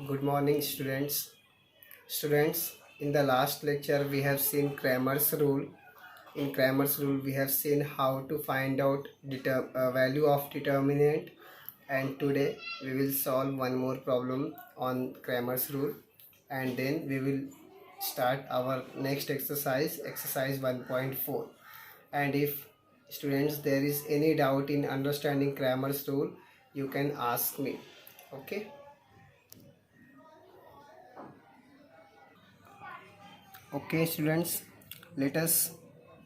Good morning, students. Students, in the last lecture we have seen Cramer's rule. In Cramer's rule we have seen how to find out value of determinant, and today we will solve one more problem on Cramer's rule, and then we will start our next exercise, exercise 1.4. And if students there is any doubt in understanding Cramer's rule, you can ask me. Okay. Okay students, let us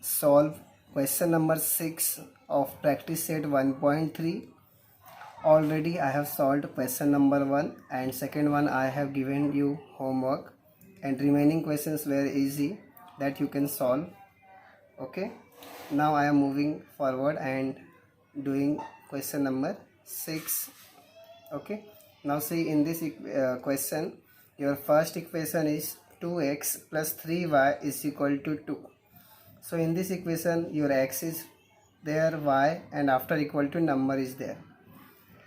solve question number 6 of practice set 1.3. Already I have solved question number 1 and second one I have given you homework, and remaining questions were easy that you can solve. Okay, now I am moving forward and doing question number 6. Okay, now see, in this question your first equation is 2x plus 3y is equal to 2. So in this equation your x is there, y, and after equal to number is there.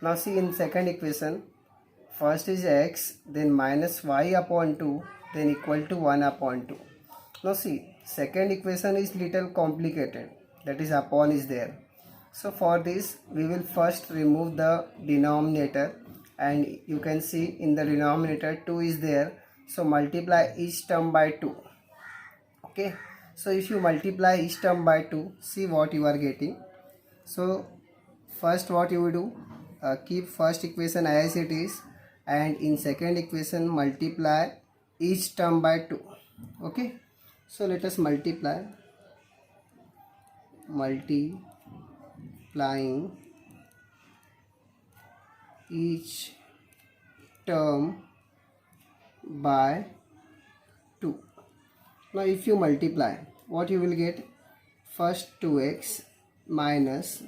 Now see, in second equation first is x, then minus y upon 2, then equal to 1 upon 2. Now see, second equation is little complicated, that is upon is there. So for this we will first remove the denominator, and you can see in the denominator 2 is there, so multiply each term by 2. Okay, so if you multiply each term by 2, see what you are getting. So first what you will do, keep first equation as it is, and in second equation multiply each term by 2. Okay, so let us multiplying each term by 2. Now if you multiply, what you will get? First 2x minus,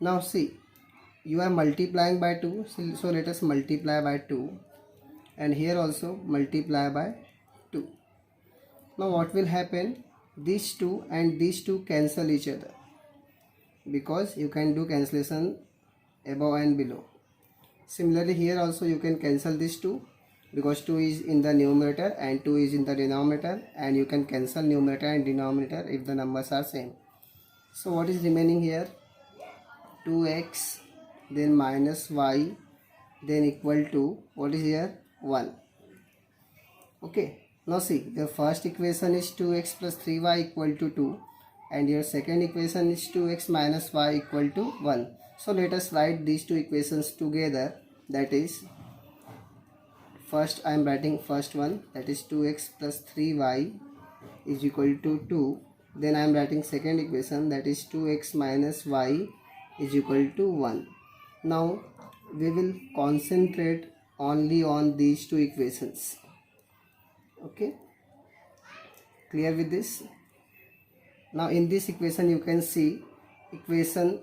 now see, you are multiplying by 2, so let us multiply by 2, and here also multiply by 2. Now what will happen? These 2 and these 2 cancel each other, because you can do cancellation above and below. Similarly here also you can cancel these 2, because 2 is in the numerator and 2 is in the denominator, and you can cancel numerator and denominator if the numbers are same. So what is remaining here? 2x, then minus y, then equal to, what is here? 1. Okay, now see, your first equation is 2x plus 3y equal to 2, and your second equation is 2x minus y equal to 1. So let us write these two equations together. That is, first I am writing first one, that is 2x plus 3y is equal to 2. Then I am writing second equation, that is 2x minus y is equal to 1. Now we will concentrate only on these two equations. Okay, clear with this? Now in this equation you can see equation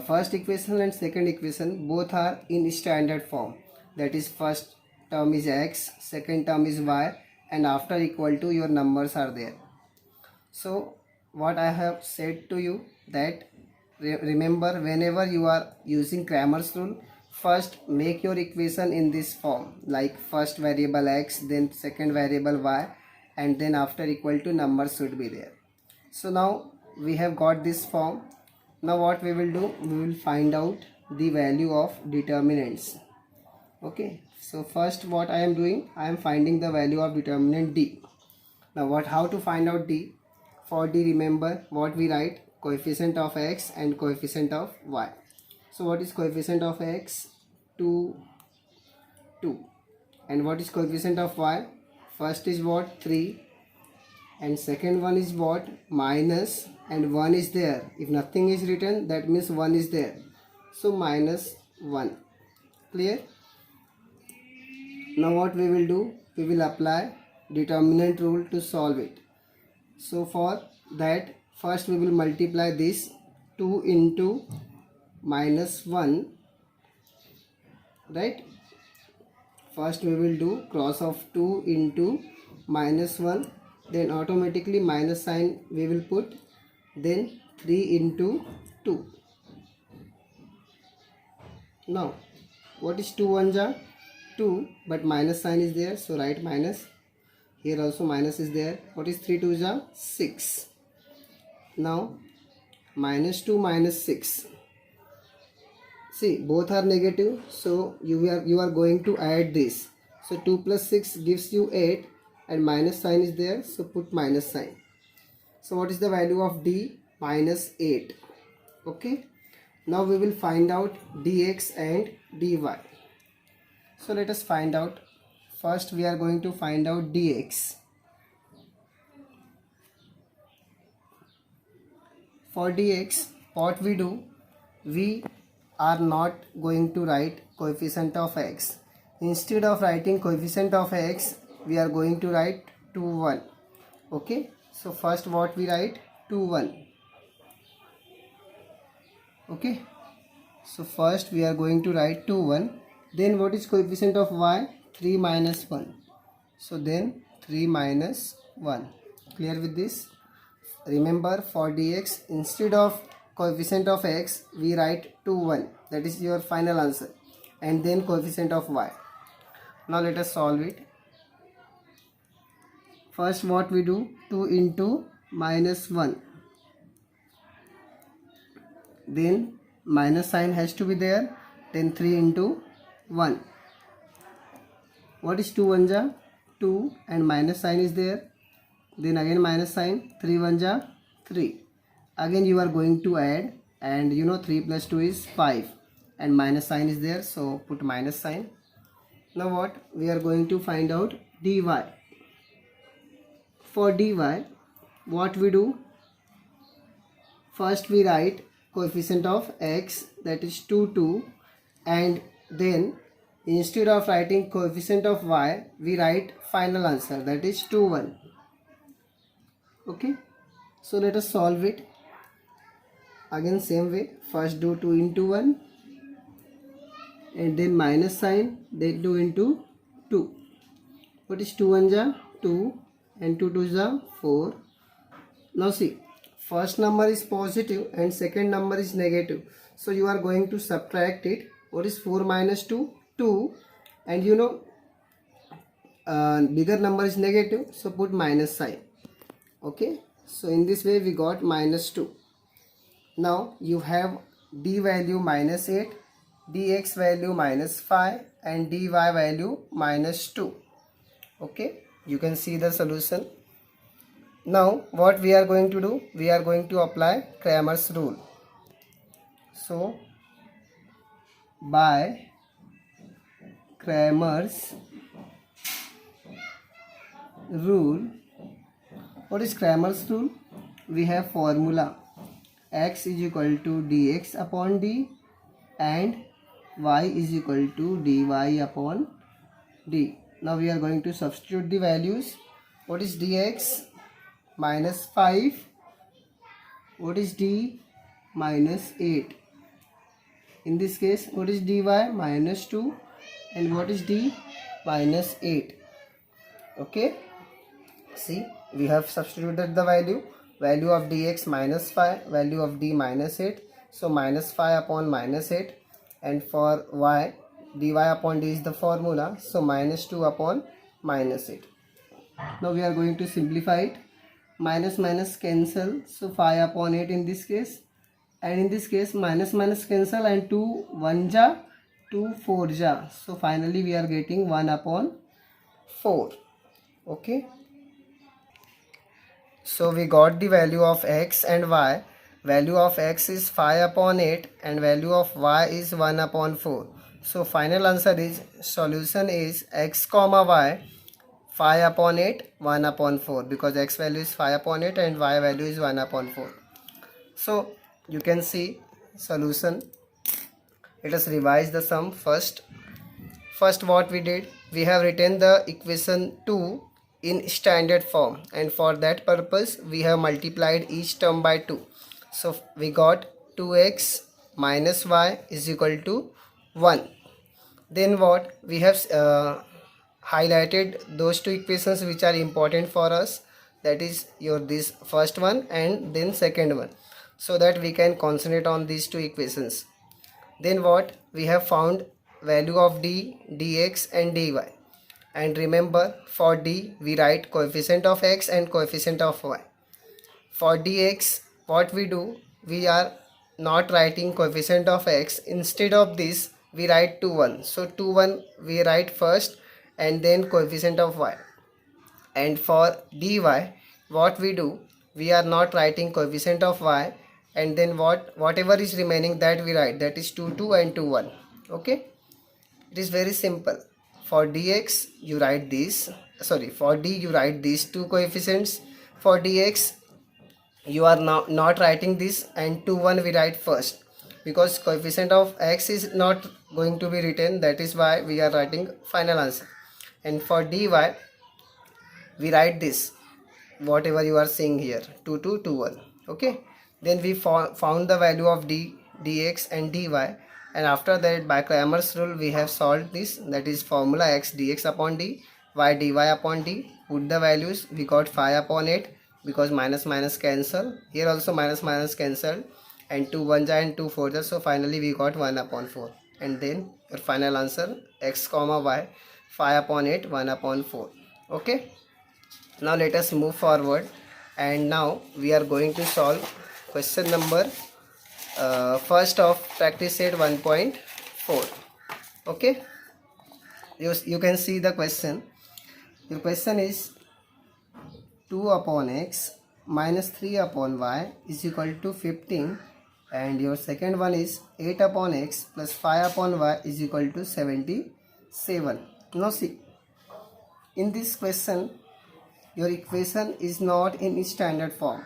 first equation and second equation both are in standard form, that is first term is x, second term is y, and after equal to your numbers are there. So what I have said to you, that remember, whenever you are using Cramer's rule, first make your equation in this form, like first variable x, then second variable y, and then after equal to numbers should be there. So now we have got this form. Now what we will do, we will find out the value of determinants. Okay, so first what I am doing, I am finding the value of determinant d. Now how to find out d? For d, remember what we write, coefficient of x and coefficient of y. So what is coefficient of x? 2. And what is coefficient of y? First is what? 3, and second one is what? Minus, and 1 is there. If nothing is written, that means 1 is there, so minus 1. Clear? Now what we will do, we will apply determinant rule to solve it. So for that, first we will multiply this 2 into minus 1, right? First we will do cross of 2 into minus 1, then automatically minus sign we will put, then 3 into 2. Now what is 2 1 ja? 2, but minus sign is there, so write minus. Here also minus is there. What is 3 2s are 6. Now minus 2 minus 6. See, both are negative, so you are going to add this. So 2 plus 6 gives you 8, and minus sign is there, so put minus sign. So what is the value of d? Minus 8. Okay. Now we will find out dx and dy. So let us find out. First we are going to find out dx. For dx, what we do? We are not going to write coefficient of x. Instead of writing coefficient of x, we are going to write 2 1. Okay. So first what we write? 2 1. Okay, so first we are going to write 2 1. Then what is coefficient of y? 3 minus 1. So then 3 minus 1. Clear with this? Remember, for dx, instead of coefficient of x, we write 2 1. That is your final answer. And then coefficient of y. Now let us solve it. First what we do? 2 into minus 1. Then minus sign has to be there. Then 3 into 1. What is 2 1 ja? 2, and minus sign is there. Then again minus sign. 3 1 ja? 3. Again you are going to add, and 3 plus 2 is 5, and minus sign is there, so put minus sign. Now what? We are going to find out dy. For dy, what we do? First we write coefficient of x, that is 2 2, and then instead of writing coefficient of y, we write final answer, that is 2 1. Okay, so let us solve it. Again same way, first do 2 into 1, and then minus sign, then 2 into 2. What is 2 1 ja? 2, and 2 2 ja? 4. Now see, first number is positive and second number is negative, so you are going to subtract it. What is 4 minus 2? 2, and bigger number is negative, so put minus sign. Okay, so in this way we got minus 2. Now you have d value minus 8, dx value minus 5, and dy value minus 2. Okay, you can see the solution. Now what we are going to do? We are going to apply Cramer's rule. So by Cramer's rule, what is Cramer's rule? We have formula x is equal to dx upon d, and y is equal to dy upon d. Now we are going to substitute the values. What is dx? Minus 5. What is d? Minus 8. In this case, what is dy? Minus 2. And what is d? Minus 8. Okay, see, we have substituted the value of dx minus 5, value of d minus 8, so minus 5 upon minus 8, and for y, dy upon d is the formula, so minus 2 upon minus 8. Now we are going to simplify it. Minus minus cancel, so 5 upon 8 in this case, and in this case minus minus cancel, and 2 1 ja, 2 4 ja, so finally we are getting 1 upon 4. Okay, so we got the value of x and y. Value of x is 5 upon 8 and value of y is 1 upon 4. So final answer is, solution is x comma y 5 upon 8, 1 upon 4, because x value is 5 upon 8 and y value is 1 upon 4. So you can see solution. Let us revise the sum first. First what we did, we have written the equation 2 in standard form, and for that purpose we have multiplied each term by 2. So we got 2x minus y is equal to 1. Then what we have highlighted those two equations which are important for us, that is your this first one and then second one, so that we can concentrate on these two equations. Then what we have found, value of d, dx and dy. And remember, for d we write coefficient of x and coefficient of y. For dx, what we do, we are not writing coefficient of x. Instead of this, we write 2 1. So 2 1 we write first and then coefficient of y. And for dy, what we do, we are not writing coefficient of y, and then whatever is remaining, that we write, that is 2 2 and 2 1. Okay, it is very simple. For dx you write this, sorry, for d you write these two coefficients. For dx you are now not writing this, and 2 1 we write first, because coefficient of x is not going to be written, that is why we are writing final answer. And for dy we write this, whatever you are seeing here, 2 2 2 1. Okay, then we found the value of d, dx and dy, and after that by Cramer's rule we have solved this, that is formula x dx upon d, y dy upon d. Put the values, we got 5 upon 8, because minus minus cancel, here also minus minus cancelled, and 2 1 and 2 4, so finally we got 1 upon 4. And then your final answer, x comma y, 5 upon 8, 1 upon 4. Okay, now let us move forward, and now we are going to solve question number first of practice set 1.4. okay, you can see the question. Your question is 2 upon x minus 3 upon y is equal to 15, and your second one is 8 upon x plus 5 upon y is equal to 77. Now see, in this question your equation is not in standard form,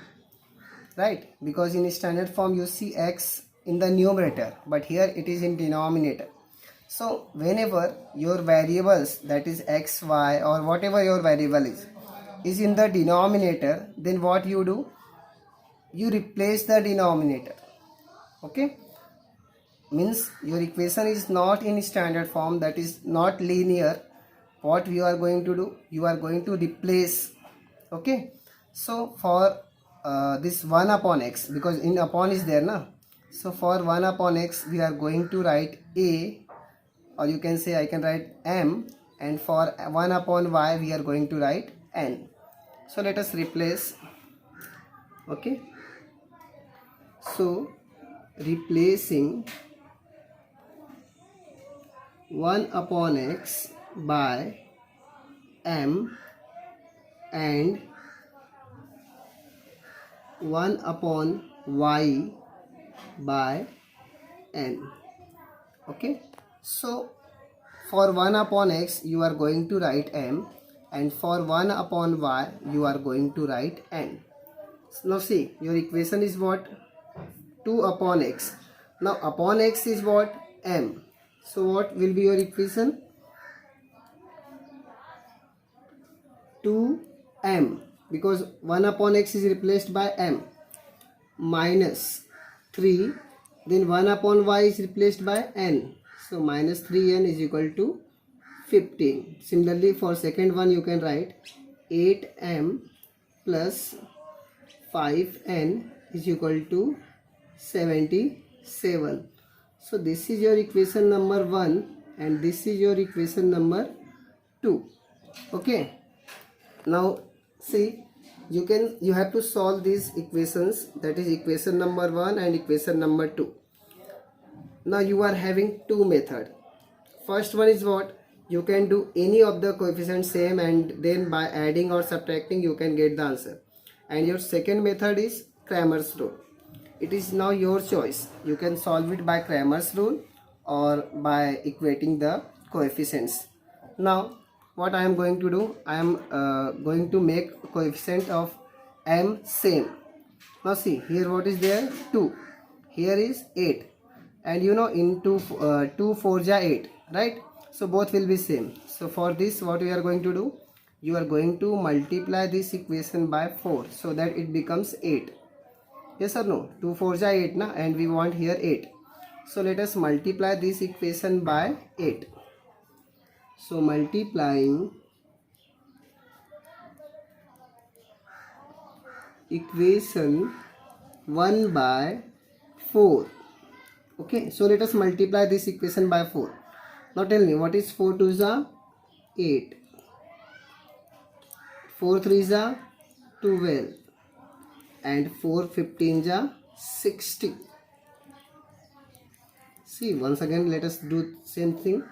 right? Because in standard form you see x in the numerator, but here it is in denominator. So whenever your variables, that is x, y or whatever your variable is in the denominator, then what you do, you replace the denominator. Okay, means your equation is not in standard form, that is not linear. What you are going to do, you are going to replace. Okay, so for this 1 upon x, because in upon is there na, so for 1 upon x we are going to write a, or you can say I can write m, and for 1 upon y we are going to write n. So let us replace. Okay, so replacing 1 upon x by m and 1 upon y by n. Okay, so for 1 upon x you are going to write m, and for 1 upon y you are going to write n. Now see, your equation is what? 2 upon x. Now upon x is what? M. So what will be your equation? 2m, because 1 upon x is replaced by m, minus 3, then 1 upon y is replaced by n, so minus 3n is equal to 15. Similarly for second one you can write 8m plus 5n is equal to 77. So this is your equation number 1 and this is your equation number 2. Okay, now see, you have to solve these equations, that is equation number 1 and equation number 2. Now you are having two methods. First one is what? You can do any of the coefficients same, and then by adding or subtracting you can get the answer. And your second method is Cramer's rule. It is now your choice. You can solve it by Cramer's rule or by equating the coefficients. Now what I am going to do, I am going to make coefficient of m same. Now see, here what is there? 2. Here is 8. And you know, in 2 4 ja 8, right? So both will be same. So for this what we are going to do, you are going to multiply this equation by 4 so that it becomes 8. Yes or no? 2 4 ja 8 na, and we want here 8. So let us multiply this equation by 8. So multiplying equation 1 by 4. Okay, so let us multiply this equation by 4. Now tell me, what is 4 2s are 8, 4 3s are 12, and 4 15s are 60. See, once again let us do same thing.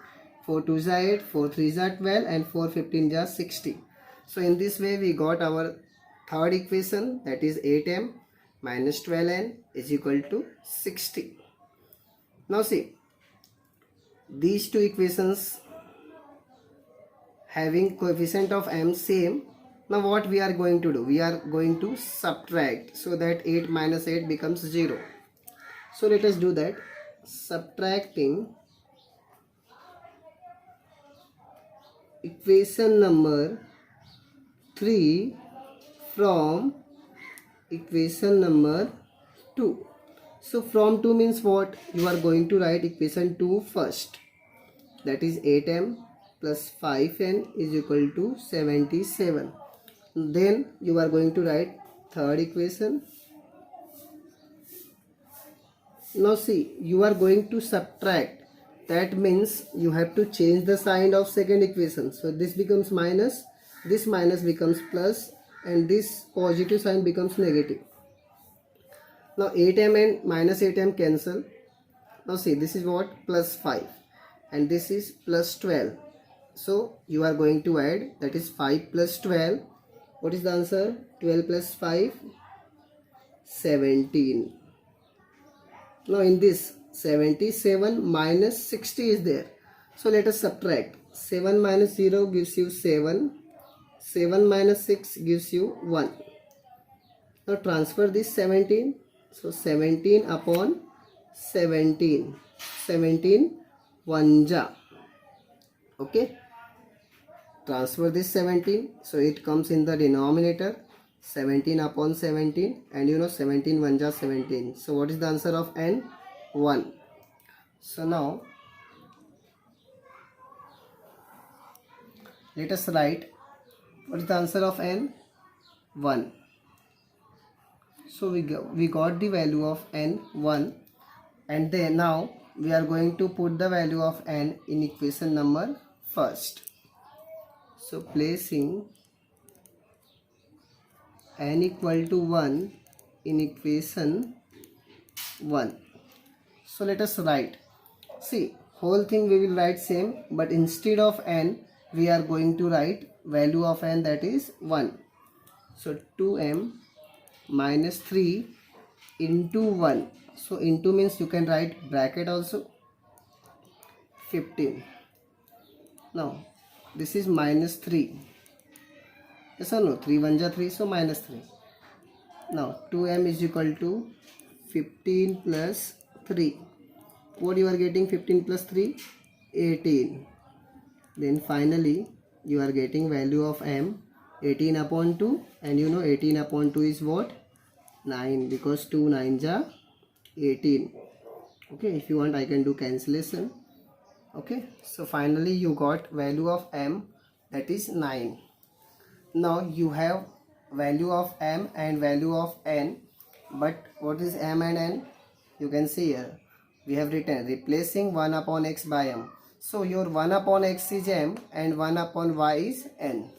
4 2s are 8, 4 3s are 12, and 4 15s are 60. So in this way we got our third equation, that is 8m minus 12n is equal to 60. Now see, these two equations having coefficient of m same. Now what we are going to do? We are going to subtract so that 8 minus 8 becomes 0. So let us do that. Subtracting equation number 3 from equation number 2. So from 2 means what? You are going to write equation 2 first. That is 8m plus 5n is equal to 77. Then you are going to write third equation. Now see, you are going to subtract. That means you have to change the sign of second equation. So this becomes minus, this minus becomes plus, and this positive sign becomes negative. Now 8m and minus 8m cancel. Now see, this is what? Plus 5, and this is plus 12. So you are going to add, that is 5 plus 12. What is the answer? 12 plus 5, 17. Now in this 77 minus 60 is there. So let us subtract. 7 minus 0 gives you 7. 7 minus 6 gives you 1. Now transfer this 17. So 17 upon 17. 17 1 ja. Okay. Transfer this 17. So it comes in the denominator. 17 upon 17, and you know 17 1 ja 17. So what is the answer of n? 1. So now let us write what is the answer of n? 1. So we got the value of n 1, and then now we are going to put the value of n in equation number first. So placing n equal to 1 in equation 1. So let us write. See, whole thing we will write same, but instead of n we are going to write value of n, that is 1. So 2m minus 3 into 1. So into means you can write bracket also, 15. Now this is minus 3. Yes or no? 3 1 ja 3, so minus 3. Now 2m is equal to 15 plus 3. What you are getting? 15 plus 3? 18. Then finally you are getting value of m 18 upon 2, and you know 18 upon 2 is what? 9, because 2 9 ja 18. Okay, if you want I can do cancellation. Okay, so finally you got value of m, that is 9. Now you have value of m and value of n, but what is m and n? You can see here we have written replacing 1 upon x by m. So your 1 upon x is m and 1 upon y is n.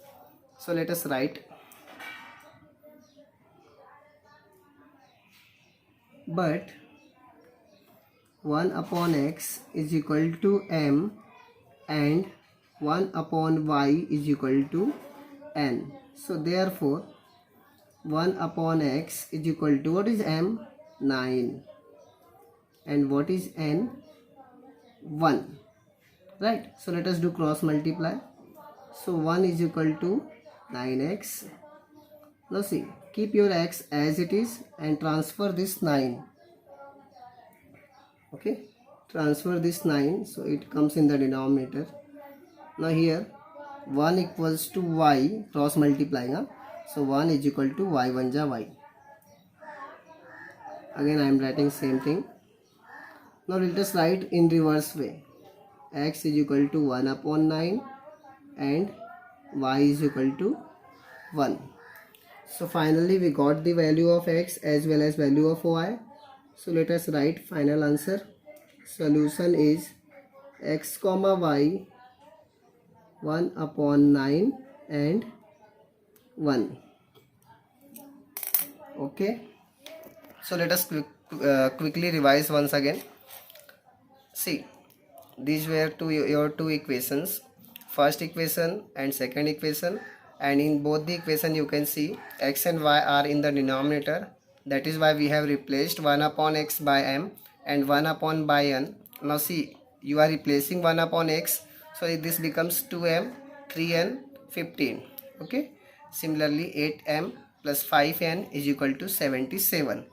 So let us write. But 1 upon x is equal to m and 1 upon y is equal to n. So therefore 1 upon x is equal to, what is m? 9. And what is n? 1. Right. So let us do cross multiply. So 1 is equal to 9x. Now see, keep your x as it is and transfer this 9. Okay, transfer this 9, so it comes in the denominator. Now here 1 equals to y, cross multiplying, so 1 is equal to y 1 ja y. Again I am writing same thing. Now let us write in reverse way. X is equal to 1 upon 9 and y is equal to 1. So finally we got the value of x as well as value of y. So let us write final answer. Solution is x comma y 1 upon 9 and 1. Okay, so let us quickly revise once again. See, these were your two equations, first equation and second equation, and in both the equation you can see x and y are in the denominator. That is why we have replaced 1 upon x by m and 1 upon by n. Now see, you are replacing 1 upon x, so this becomes 2m, 3n, 15. Okay, similarly 8m plus 5n is equal to 77.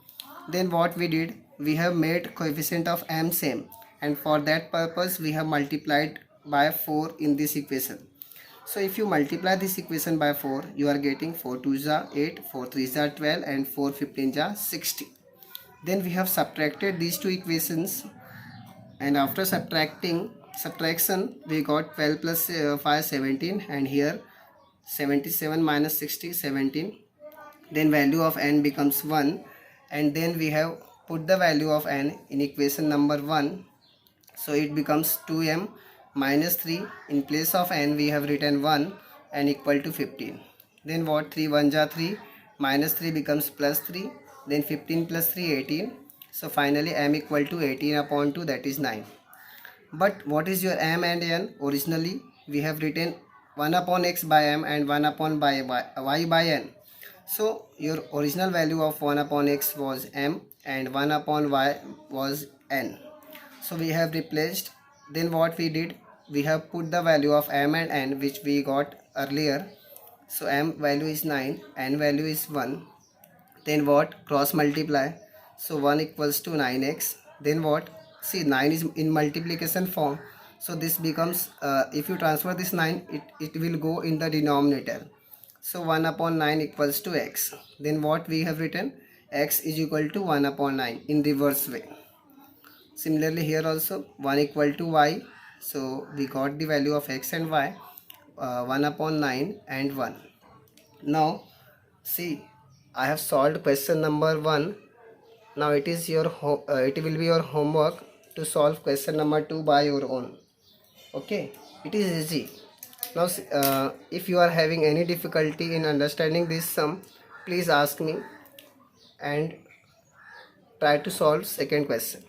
Then what we did, we have made coefficient of m same, and for that purpose we have multiplied by 4 in this equation. So if you multiply this equation by 4, you are getting 4 2s are 8, 4 3s are 12 and 4 15s are 60. Then we have subtracted these two equations, and after subtraction we got 12 plus 5 17, and here 77 minus 60 17. Then value of n becomes 1, and then we have put the value of n in equation number 1, so it becomes 2m minus 3. In place of n we have written 1 and equal to 15. Then what, 3 1s are 3, minus 3 becomes plus 3, then 15 plus 3 18. So finally m equal to 18 upon 2, that is 9. But what is your m and n? Originally we have written 1 upon x by m and 1 upon y by n. So your original value of 1 upon x was m and 1 upon y was n. So we have replaced. Then what we did, we have put the value of m and n which we got earlier. So m value is 9, n value is 1. Then what, cross multiply. So 1 equals to 9x. Then what, see, 9 is in multiplication form, so this becomes if you transfer this 9, it will go in the denominator. So 1 upon 9 equals to x. Then what we have written, x is equal to 1 upon 9 in reverse way. Similarly here also 1 equal to y, so we got the value of x and y, 1 upon 9 and 1. Now see, I have solved question number 1. Now it is your it will be your homework to solve question number 2 by your own. Okay, it is easy. Now if you are having any difficulty in understanding this sum, please ask me and try to solve second question.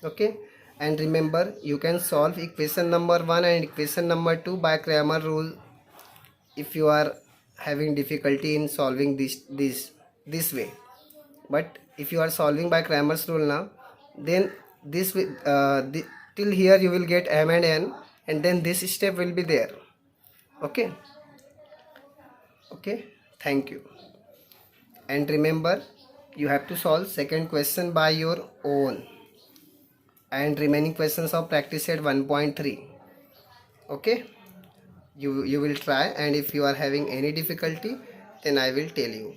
Okay, and remember, you can solve equation number 1 and equation number 2 by Cramer rule if you are having difficulty in solving this way. But if you are solving by Cramer's rule now, then this will till here you will get m and n, and then this step will be there. Okay, thank you. And remember, you have to solve second question by your own, and remaining questions of practice at 1.3. okay, you will try, and if you are having any difficulty, then I will tell you.